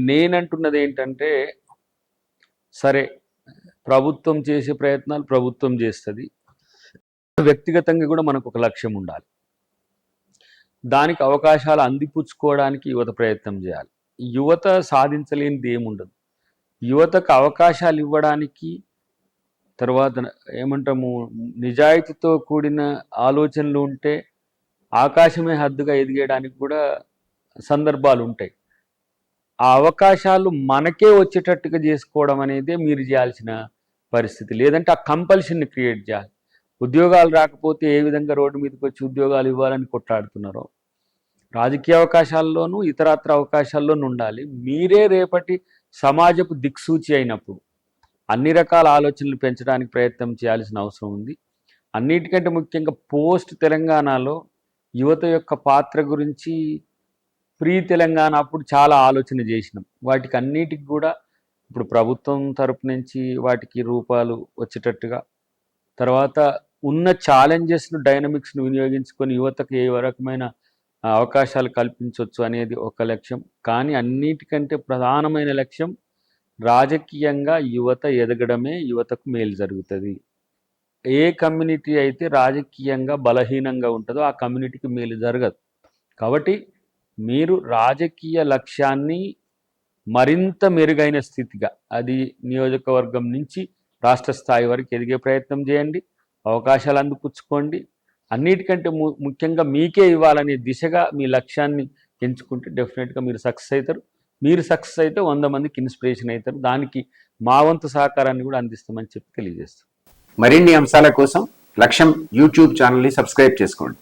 నేనంటున్నది ఏంటంటే, సరే ప్రభుత్వం చేసే ప్రయత్నాలు ప్రభుత్వం చేస్తుంది. వ్యక్తిగతంగా కూడా మనకు ఒక లక్ష్యం ఉండాలి. దానికి అవకాశాలు అందిపుచ్చుకోవడానికి యువత ప్రయత్నం చేయాలి. యువత సాధించలేనిది ఏముండదు. యువతకు అవకాశాలు ఇవ్వడానికి, తర్వాత ఏమంటాము, నిజాయితీతో కూడిన ఆలోచనలు ఉంటే ఆకాశమే హద్దుగా ఎదిగేయడానికి కూడా సందర్భాలు ఉంటాయి. ఆ అవకాశాలు మనకే వచ్చేటట్టుగా చేసుకోవడం అనేదే మీరు చేయాల్సిన పరిస్థితి. లేదంటే ఆ కంపల్షన్ని క్రియేట్ చేయాలి. ఉద్యోగాలు రాకపోతే ఏ విధంగా రోడ్డు మీదకి వచ్చి ఉద్యోగాలు ఇవ్వాలని కొట్లాడుతున్నారో, రాజకీయ అవకాశాల్లోనూ ఇతరత్ర అవకాశాల్లోనూ ఉండాలి. మీరే రేపటి సమాజపు దిక్సూచి అయినప్పుడు అన్ని రకాల ఆలోచనలు పెంచడానికి ప్రయత్నం చేయాల్సిన అవసరం ఉంది. అన్నిటికంటే ముఖ్యంగా పోస్ట్ తెలంగాణలో యువత యొక్క పాత్ర గురించి ప్రీ తెలంగాణ అప్పుడు చాలా ఆలోచన చేసినాం. వాటికి అన్నిటికి కూడా ఇప్పుడు ప్రభుత్వం తరపు నుంచి వాటికి రూపాలు వచ్చేటట్టుగా, తర్వాత ఉన్న ఛాలెంజెస్ను, డైనమిక్స్ను వినియోగించుకొని యువతకు ఏ రకమైన అవకాశాలు కల్పించవచ్చు అనేది ఒక లక్ష్యం. కానీ అన్నిటికంటే ప్రధానమైన లక్ష్యం, రాజకీయంగా యువత ఎదగడమే యువతకు మేలు జరుగుతుంది. ఏ కమ్యూనిటీ అయితే రాజకీయంగా బలహీనంగా ఉంటుందో ఆ కమ్యూనిటీకి మేలు జరగదు. కాబట్టి మీరు రాజకీయ లక్ష్యాన్ని మరింత మెరుగైన స్థితిగా, అది నియోజకవర్గం నుంచి రాష్ట్ర స్థాయి వరకు ఎదిగే ప్రయత్నం చేయండి. అవకాశాలు అందిపుచ్చుకోండి. అన్నిటికంటే ముఖ్యంగా మీకే ఇవ్వాలనే దిశగా మీ లక్ష్యాన్ని ఎంచుకుంటే డెఫినెట్గా మీరు సక్సెస్ అవుతారు. మీరు సక్సెస్ అయితే 100 మందికి ఇన్స్పిరేషన్ అవుతారు. దానికి మా వంతు సహకారాన్ని కూడా అందిస్తామని చెప్పి తెలియజేస్తాం. మరిన్ని అంశాల కోసం లక్ష్యం యూట్యూబ్ ఛానల్ని సబ్స్క్రైబ్ చేసుకోండి.